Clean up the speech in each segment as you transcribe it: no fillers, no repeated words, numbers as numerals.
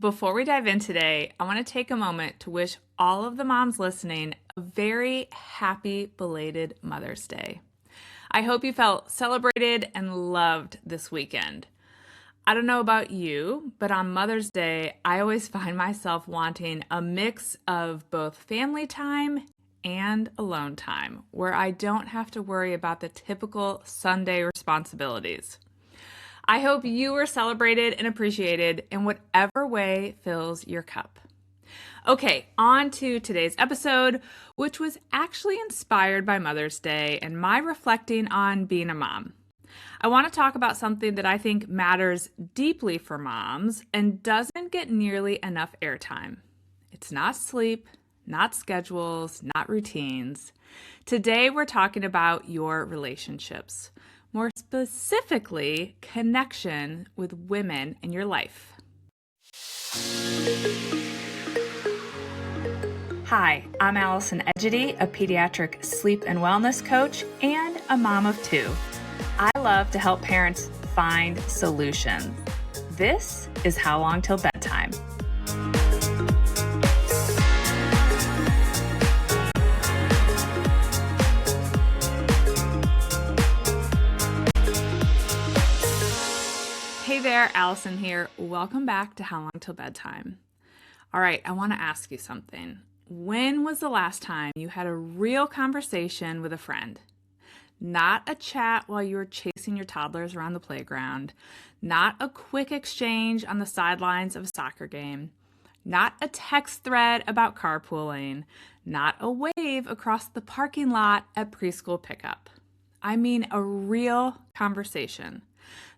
Before we dive in today, I want to take a moment to wish all of the moms listening a very happy belated Mother's Day. I hope you felt celebrated and loved this weekend. I don't know about you, but on Mother's Day, I always find myself wanting a mix of both family time and alone time, where I don't have to worry about the typical Sunday responsibilities. I hope you were celebrated and appreciated in whatever way fills your cup. Okay, on to today's episode, which was actually inspired by Mother's Day and my reflecting on being a mom. I want to talk about something that I think matters deeply for moms and doesn't get nearly enough airtime. It's not sleep, not schedules, not routines. Today, we're talking about your relationships. More specifically, connection with women in your life. Hi, I'm Allison, Egidi, a pediatric sleep and wellness coach and a mom of two. I love to help parents find solutions. This is How Long Till Bedtime. Hey there, Allison here. Welcome back to How Long Till Bedtime. All right, I want to ask you something. When was the last time you had a real conversation with a friend? Not a chat while you were chasing your toddlers around the playground, not a quick exchange on the sidelines of a soccer game, not a text thread about carpooling, not a wave across the parking lot at preschool pickup. I mean a real conversation.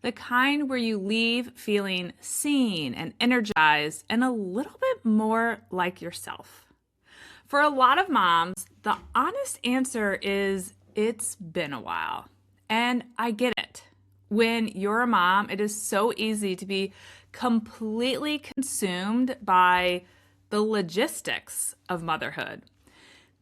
The kind where you leave feeling seen and energized and a little bit more like yourself. For a lot of moms, the honest answer is it's been a while. And I get it. When you're a mom, it is so easy to be completely consumed by the logistics of motherhood.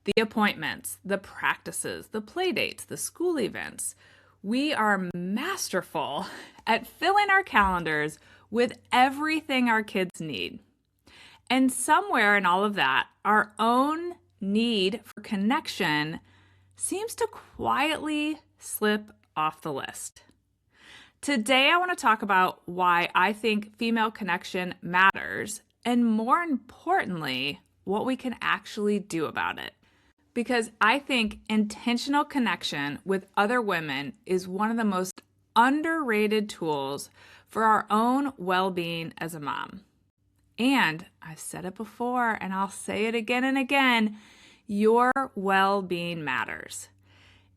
The appointments, the practices, the play dates, the school events. We are masterful at filling our calendars with everything our kids need. And somewhere in all of that, our own need for connection seems to quietly slip off the list. Today, I want to talk about why I think female connection matters, and more importantly, what we can actually do about it. Because I think intentional connection with other women is one of the most underrated tools for our own well-being as a mom. And I've said it before, and I'll say it again and again, your well-being matters.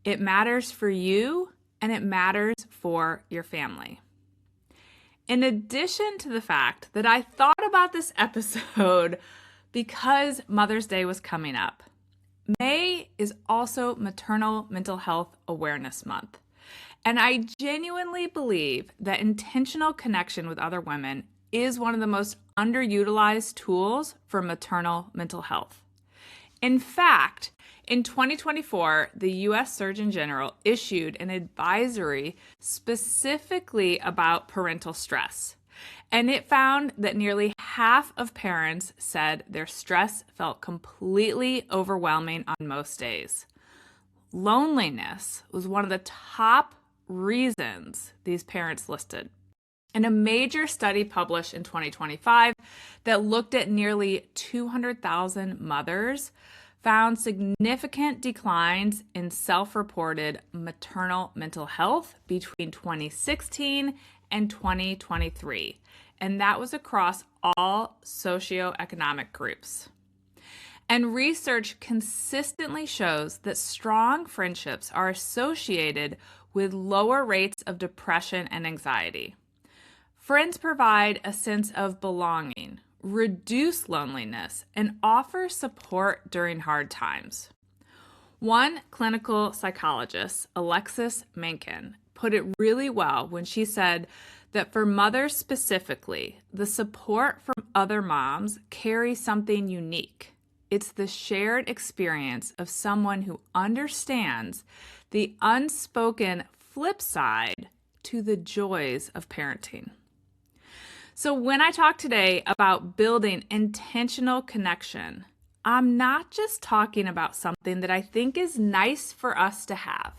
It matters for you, and it matters for your family. In addition to the fact that I thought about this episode because Mother's Day was coming up, May is also Maternal Mental Health Awareness Month. And I genuinely believe that intentional connection with other women is one of the most underutilized tools for maternal mental health. In fact, in 2024, the U.S. Surgeon General issued an advisory specifically about parental stress. And it found that nearly half of parents said their stress felt completely overwhelming on most days. Loneliness was one of the top reasons these parents listed. In a major study published in 2025 that looked at nearly 200,000 mothers, found significant declines in self-reported maternal mental health between 2016 and 2023. And that was across all socioeconomic groups. And research consistently shows that strong friendships are associated with lower rates of depression and anxiety. Friends provide a sense of belonging, reduce loneliness, and offer support during hard times. One clinical psychologist, Alexis Menken, put it really well when she said that for mothers specifically, the support from other moms carries something unique. It's the shared experience of someone who understands the unspoken flip side to the joys of parenting. So when I talk today about building intentional connection, I'm not just talking about something that I think is nice for us to have.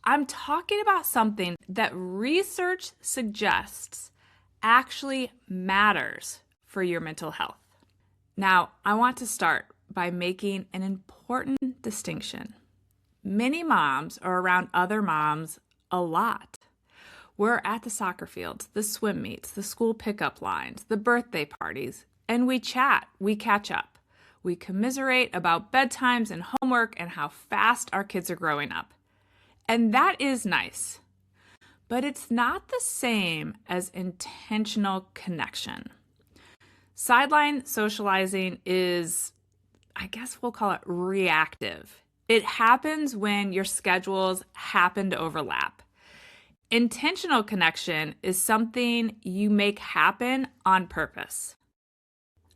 I'm talking about something that research suggests actually matters for your mental health. Now, I want to start by making an important distinction. Many moms are around other moms a lot. We're at the soccer fields, the swim meets, the school pickup lines, the birthday parties, and we chat, we catch up. We commiserate about bedtimes and homework and how fast our kids are growing up. And that is nice. But it's not the same as intentional connection. Sideline socializing is, I guess we'll call it reactive. It happens when your schedules happen to overlap. Intentional connection is something you make happen on purpose.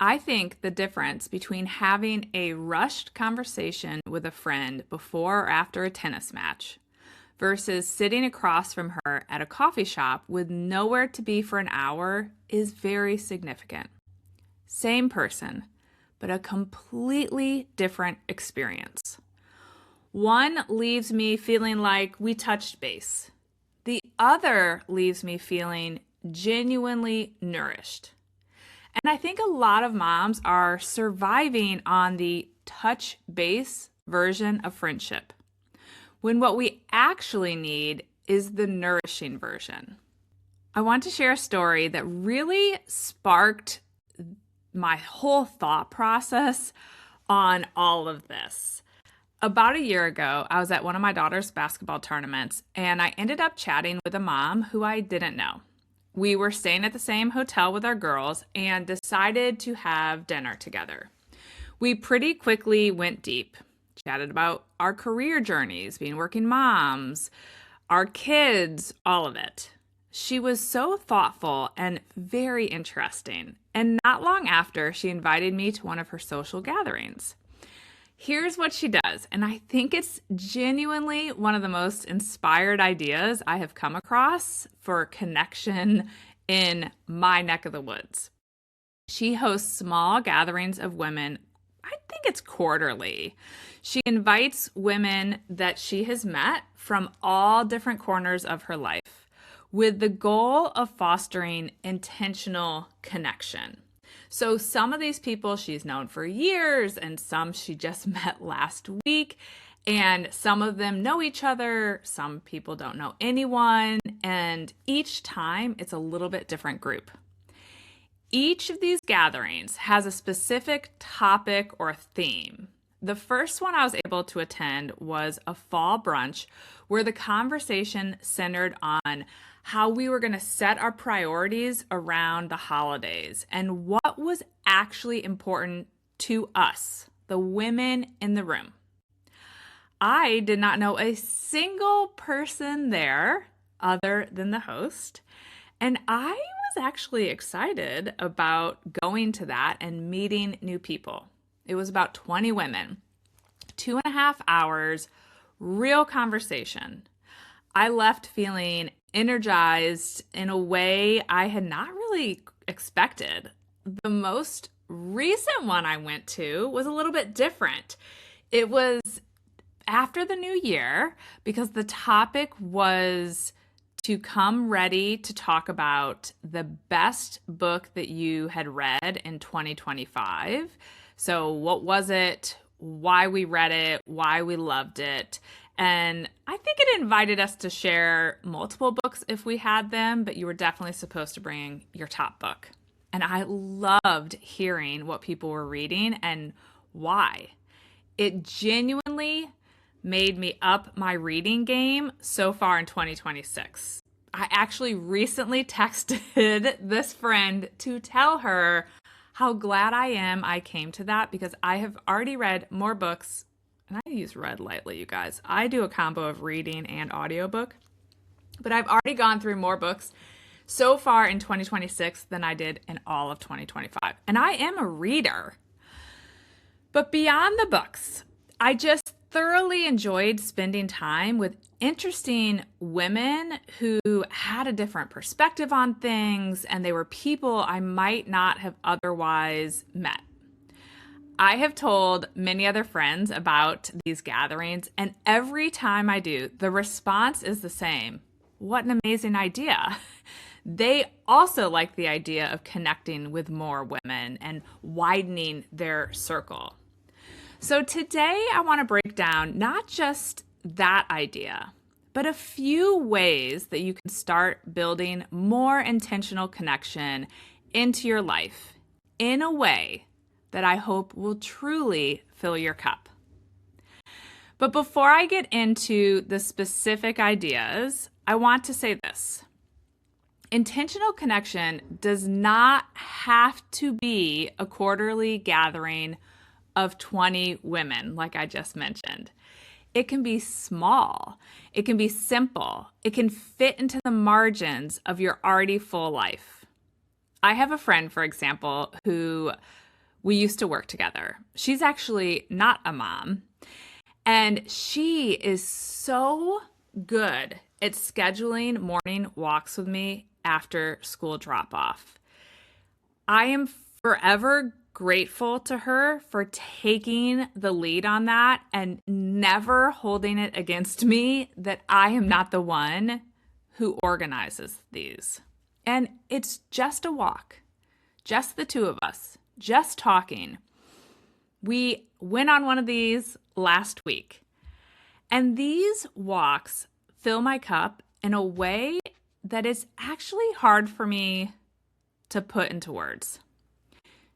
I think the difference between having a rushed conversation with a friend before or after a tennis match versus sitting across from her at a coffee shop with nowhere to be for an hour is very significant. Same person, but a completely different experience. One leaves me feeling like we touched base. The other leaves me feeling genuinely nourished. And I think a lot of moms are surviving on the touch base version of friendship, when what we actually need is the nourishing version. I want to share a story that really sparked my whole thought process on all of this. About a year ago, I was at one of my daughter's basketball tournaments, and I ended up chatting with a mom who I didn't know. We were staying at the same hotel with our girls and decided to have dinner together. We pretty quickly went deep, chatted about our career journeys, being working moms, our kids, all of it. She was so thoughtful and very interesting, and not long after, she invited me to one of her social gatherings. Here's what she does, and I think it's genuinely one of the most inspired ideas I have come across for connection in my neck of the woods. She hosts small gatherings of women, I think it's quarterly. She invites women that she has met from all different corners of her life with the goal of fostering intentional connection. So some of these people she's known for years, and some she just met last week, and some of them know each other, some people don't know anyone, and each time it's a little bit different group. Each of these gatherings has a specific topic or theme. The first one I was able to attend was a fall brunch where the conversation centered on how we were going to set our priorities around the holidays and what was actually important to us, the women in the room. I did not know a single person there other than the host, and I was actually excited about going to that and meeting new people. It was about 20 women, 2.5 hours, real conversation. I left feeling energized in a way I had not really expected. The most recent one I went to was a little bit different. It was after the new year because the topic was to come ready to talk about the best book that you had read in 2025. So what was it? Why we read it? Why we loved it? And I think it invited us to share multiple books if we had them, but you were definitely supposed to bring your top book. And I loved hearing what people were reading and why. It genuinely made me up my reading game so far in 2026. I actually recently texted this friend to tell her how glad I am I came to that because I have already read more books. And I use read lightly, you guys. I do a combo of reading and audiobook. But I've already gone through more books so far in 2026 than I did in all of 2025. And I am a reader. But beyond the books, I just thoroughly enjoyed spending time with interesting women who had a different perspective on things, and they were people I might not have otherwise met. I have told many other friends about these gatherings, and every time I do, the response is the same. What an amazing idea. They also like the idea of connecting with more women and widening their circle. So today I want to break down not just that idea, but a few ways that you can start building more intentional connection into your life in a way that I hope will truly fill your cup. But before I get into the specific ideas, I want to say this. Intentional connection does not have to be a quarterly gathering of 20 women, like I just mentioned. It can be small. It can be simple. It can fit into the margins of your already full life. I have a friend, for example, who we used to work together. She's actually not a mom, and she is so good at scheduling morning walks with me after school drop-off. I am forever grateful to her for taking the lead on that and never holding it against me that I am not the one who organizes these. And it's just a walk, just the two of us, just talking. We went on one of these last week, and these walks fill my cup in a way that is actually hard for me to put into words.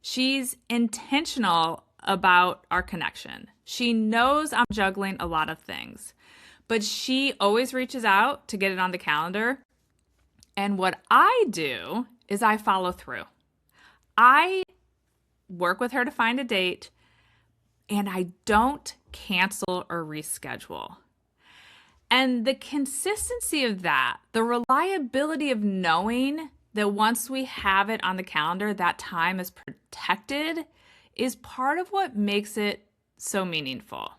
She's intentional about our connection. She knows I'm juggling a lot of things, but she always reaches out to get it on the calendar. And what I do is I follow through. I work with her to find a date, and I don't cancel or reschedule. And the consistency of that, the reliability of knowing that once we have it on the calendar, that time is protected, is part of what makes it so meaningful.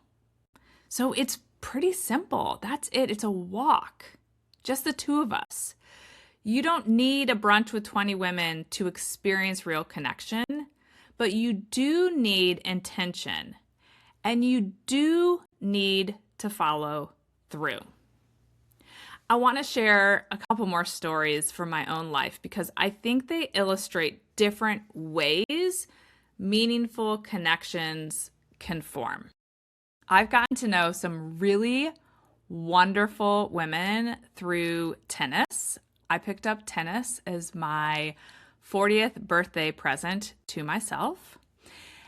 So it's pretty simple. That's it. It's a walk, just the two of us. You don't need a brunch with 20 women to experience real connection, but you do need intention, and you do need to follow through. I want to share a couple more stories from my own life because I think they illustrate different ways meaningful connections can form. I've gotten to know some really wonderful women through tennis. I picked up tennis as my 40th birthday present to myself.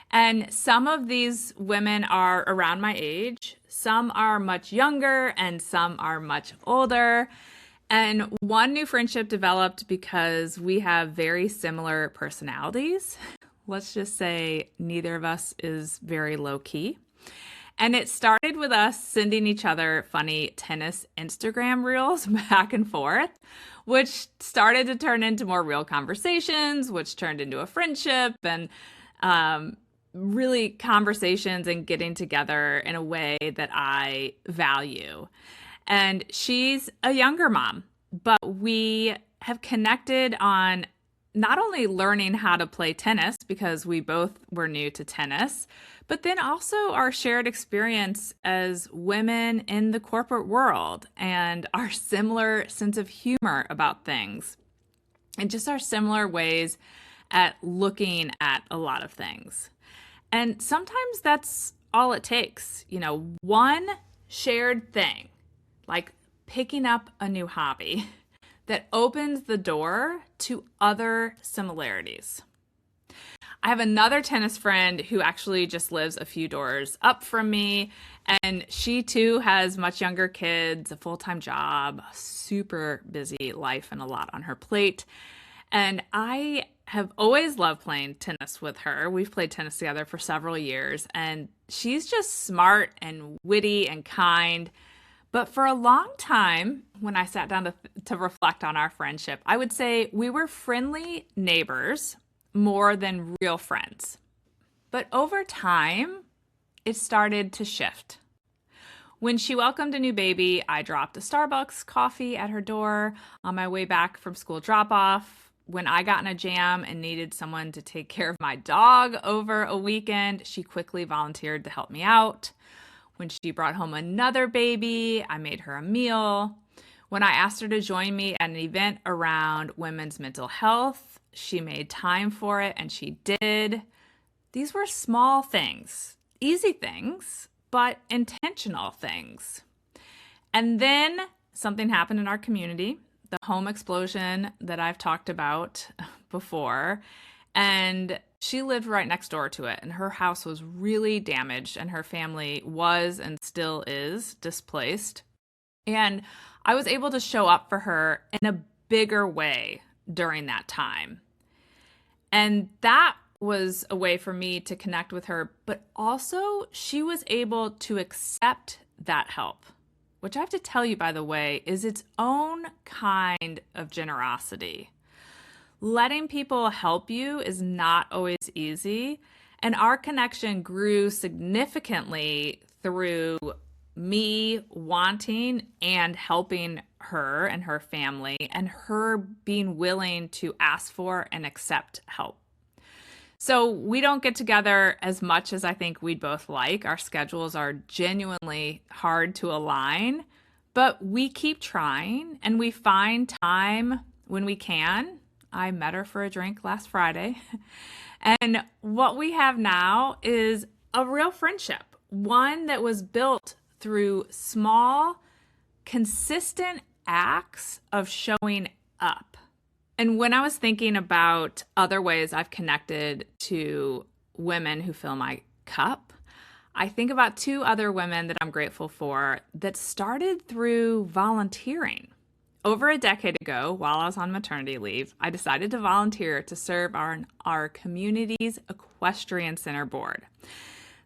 And some of these women are around my age, some are much younger, and some are much older. And one new friendship developed because we have very similar personalities. Let's just say neither of us is very low key. And it started with us sending each other funny tennis Instagram reels back and forth, which started to turn into more real conversations, which turned into a friendship and really conversations and getting together in a way that I value. And she's a younger mom, but we have connected on not only learning how to play tennis because we both were new to tennis, but then also our shared experience as women in the corporate world and our similar sense of humor about things and just our similar ways at looking at a lot of things. And sometimes that's all it takes, one shared thing, like picking up a new hobby that opens the door to other similarities. I have another tennis friend who actually just lives a few doors up from me, and she too has much younger kids, a full-time job, super busy life, and a lot on her plate. And I have always loved playing tennis with her. We've played tennis together for several years, and she's just smart and witty and kind. But for a long time, when I sat down to reflect on our friendship, I would say we were friendly neighbors more than real friends. But over time, it started to shift. When she welcomed a new baby, I dropped a Starbucks coffee at her door on my way back from school drop off. When I got in a jam and needed someone to take care of my dog over a weekend, she quickly volunteered to help me out. When she brought home another baby, I made her a meal. When I asked her to join me at an event around women's mental health, she made time for it, and she did. These were small things, easy things, but intentional things. And then something happened in our community, the home explosion that I've talked about before. And she lived right next door to it, and her house was really damaged, and her family was and still is displaced. And I was able to show up for her in a bigger way during that time. And that was a way for me to connect with her, but also she was able to accept that help, which I have to tell you, by the way, is its own kind of generosity. Letting people help you is not always easy, and our connection grew significantly through me wanting and helping her and her family, and her being willing to ask for and accept help. So we don't get together as much as I think we'd both like. Our schedules are genuinely hard to align, but we keep trying and we find time when we can. I met her for a drink last Friday. And what we have now is a real friendship, one that was built through small, consistent acts of showing up. And when I was thinking about other ways I've connected to women who fill my cup, I think about two other women that I'm grateful for that started through volunteering. Over a decade ago, while I was on maternity leave, I decided to volunteer to serve our community's equestrian center board.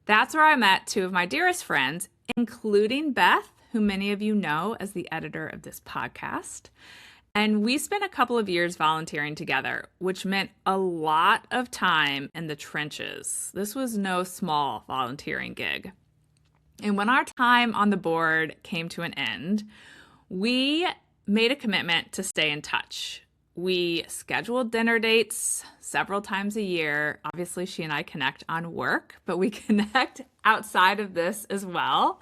That's where I met two of my dearest friends, including Beth, who many of you know as the editor of this podcast. And we spent a couple of years volunteering together, which meant a lot of time in the trenches. This was no small volunteering gig. And when our time on the board came to an end, we made a commitment to stay in touch. We scheduled dinner dates several times a year. Obviously, she and I connect on work, but we connect outside of this as well.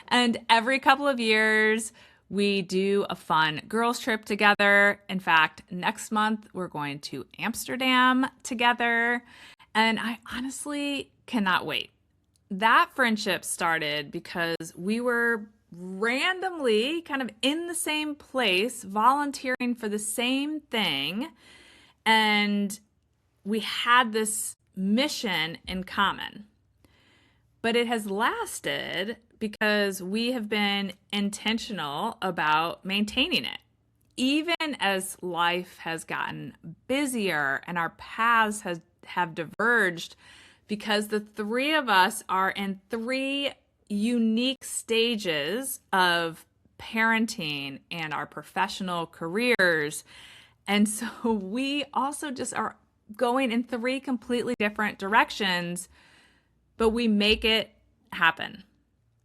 And every couple of years, we do a fun girls trip together. In fact, next month, we're going to Amsterdam together. And I honestly cannot wait. That friendship started because we were randomly kind of in the same place, volunteering for the same thing. And we had this mission in common. But it has lasted because we have been intentional about maintaining it. Even as life has gotten busier and our paths have diverged, because the three of us are in three unique stages of parenting and our professional careers. And so we also just are going in three completely different directions, but we make it happen.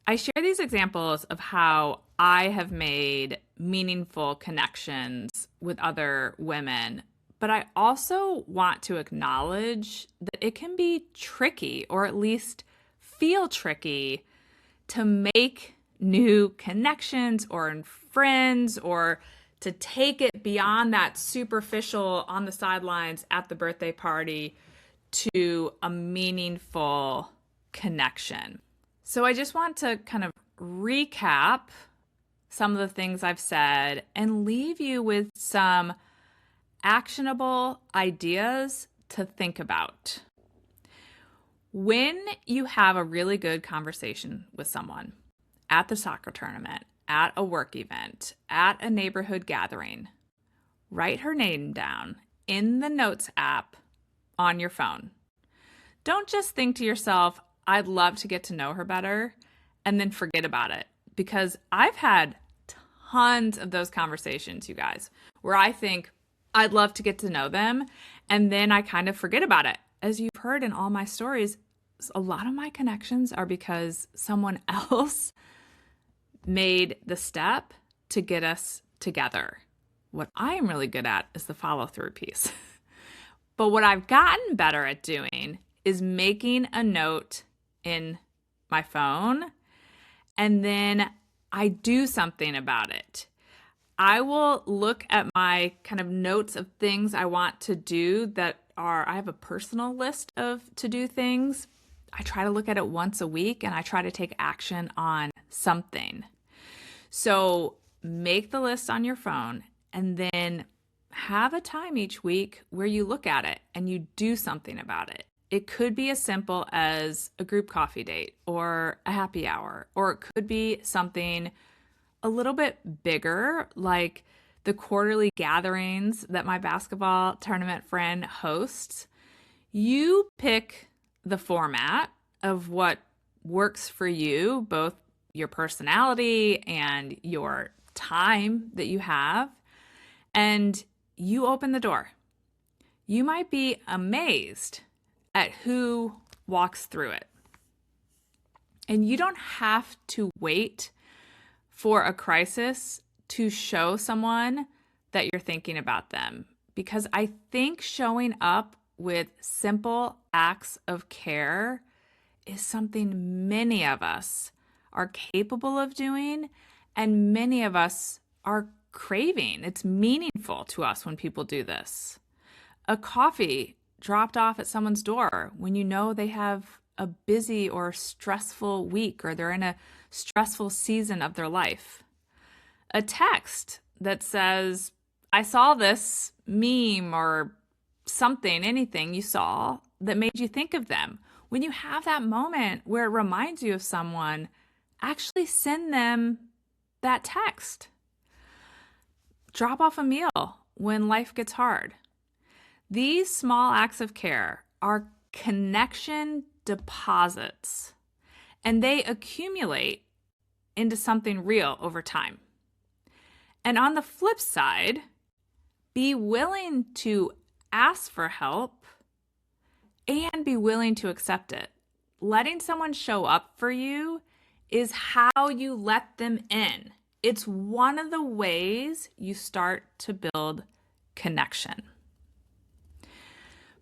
I share these examples of how I have made meaningful connections with other women, but I also want to acknowledge that it can be tricky, or at least feel tricky, to make new connections or friends, or to take it beyond that superficial on the sidelines at the birthday party to a meaningful connection. So I just want to kind of recap some of the things I've said and leave you with some actionable ideas to think about. When you have a really good conversation with someone at the soccer tournament, at a work event, at a neighborhood gathering, write her name down in the Notes app on your phone. Don't just think to yourself, I'd love to get to know her better, and then forget about it. Because I've had tons of those conversations, you guys, where I think I'd love to get to know them, and then I kind of forget about it. As you've heard in all my stories, a lot of my connections are because someone else made the step to get us together. What I am really good at is the follow-through piece. But what I've gotten better at doing is making a note in my phone, and then I do something about it. I will look at my kind of notes of things I want to do I have a personal list of to-do things. I try to look at it once a week, and I try to take action on something. So make the list on your phone, and then have a time each week where you look at it and you do something about it. It could be as simple as a group coffee date or a happy hour, or it could be something a little bit bigger, like the quarterly gatherings that my basketball tournament friend hosts. You pick the format of what works for you, both your personality and your time that you have, and you open the door. You might be amazed at who walks through it. And you don't have to wait for a crisis to show someone that you're thinking about them, because I think showing up with simple acts of care is something many of us are capable of doing, and many of us are craving. It's meaningful to us when people do this. A coffee dropped off at someone's door when you know they have a busy or stressful week, or they're in a stressful season of their life. A text that says, I saw this meme, or something, anything you saw that made you think of them. When you have that moment where it reminds you of someone, actually send them that text. Drop off a meal when life gets hard. These small acts of care are connection deposits, and they accumulate into something real over time. And on the flip side, be willing to ask for help and be willing to accept it. Letting someone show up for you is how you let them in. It's one of the ways you start to build connection.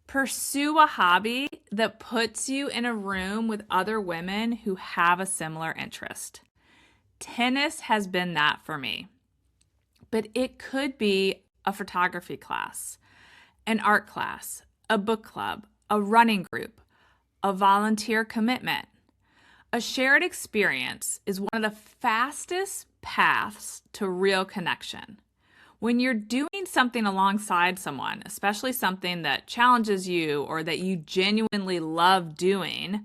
Pursue a hobby that puts you in a room with other women who have a similar interest. Tennis has been that for me, but it could be a photography class, an art class, a book club, a running group, a volunteer commitment. A shared experience is one of the fastest paths to real connection. When you're doing something alongside someone, especially something that challenges you or that you genuinely love doing,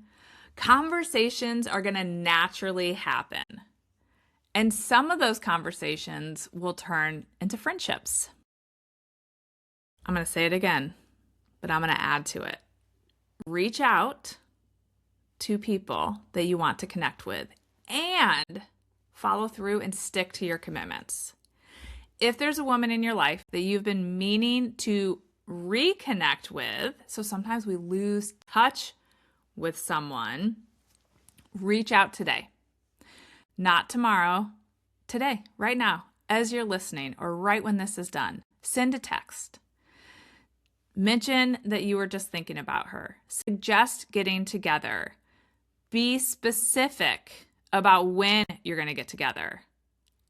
conversations are going to naturally happen. And some of those conversations will turn into friendships. I'm going to say it again, but I'm going to add to it. Reach out to people that you want to connect with and follow through and stick to your commitments. If there's a woman in your life that you've been meaning to reconnect with, so sometimes we lose touch with someone, reach out today. Not tomorrow, today, right now, as you're listening, or right when this is done. Send a text. Mention that you were just thinking about her. Suggest getting together. Be specific about when you're going to get together.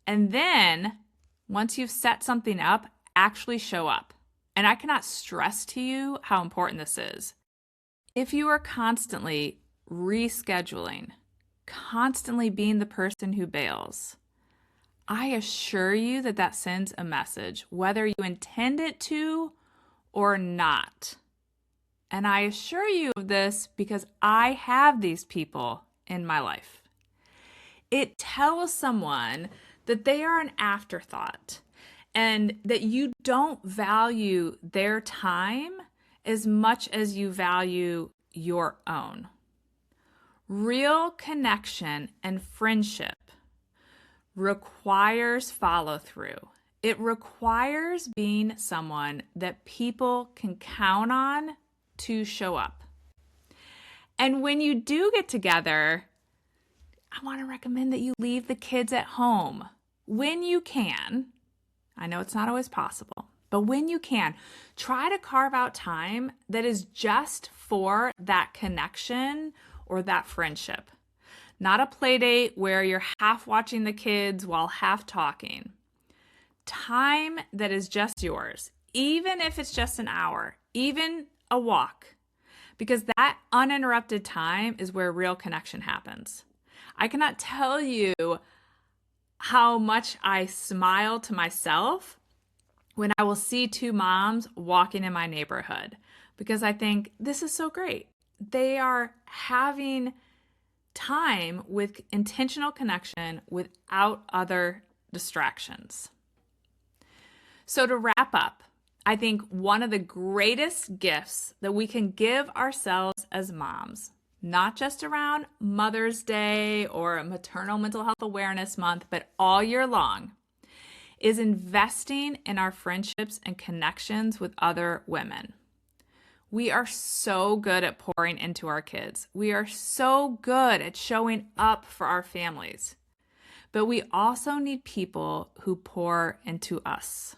And then, once you've set something up, actually show up. And I cannot stress to you how important this is. If you are constantly rescheduling, constantly being the person who bails, I assure you that that sends a message, whether you intend it to or not. And I assure you of this because I have these people in my life. It tells someone that they are an afterthought and that you don't value their time as much as you value your own. Real connection and friendship requires follow through. It requires being someone that people can count on to show up. And when you do get together, I want to recommend that you leave the kids at home when you can. I know it's not always possible, but when you can, try to carve out time that is just for that connection or that friendship. Not a play date where you're half watching the kids while half talking. Time that is just yours, even if it's just an hour, even a walk, because that uninterrupted time is where real connection happens. I cannot tell you how much I smile to myself when I will see two moms walking in my neighborhood, because I think this is so great. They are having time with intentional connection without other distractions. So to wrap up, I think one of the greatest gifts that we can give ourselves as moms, not just around Mother's Day or Maternal Mental Health Awareness Month, but all year long, is investing in our friendships and connections with other women. We are so good at pouring into our kids. We are so good at showing up for our families. But we also need people who pour into us.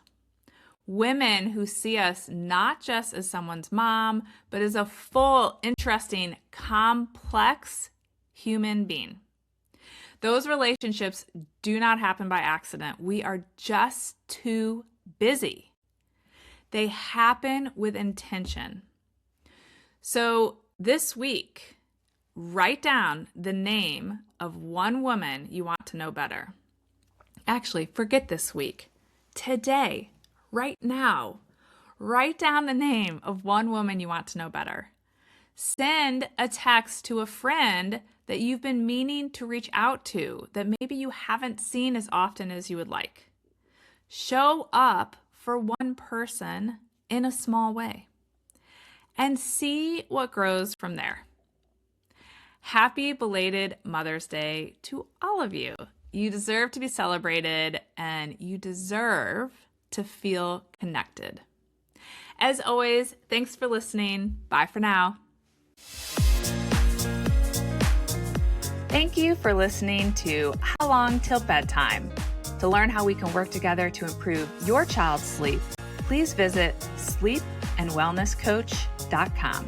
Women who see us not just as someone's mom, but as a full, interesting, complex human being. Those relationships do not happen by accident. We are just too busy. They happen with intention. So this week, write down the name of one woman you want to know better. Actually, forget this week. Today, right now, write down the name of one woman you want to know better. Send a text to a friend that you've been meaning to reach out to that maybe you haven't seen as often as you would like. Show up for one person in a small way and see what grows from there. Happy belated Mother's Day to all of you. You deserve to be celebrated and you deserve to feel connected. As always, thanks for listening. Bye for now. Thank you for listening to How Long Till Bedtime. To learn how we can work together to improve your child's sleep, pleep and wellnesscoach.com.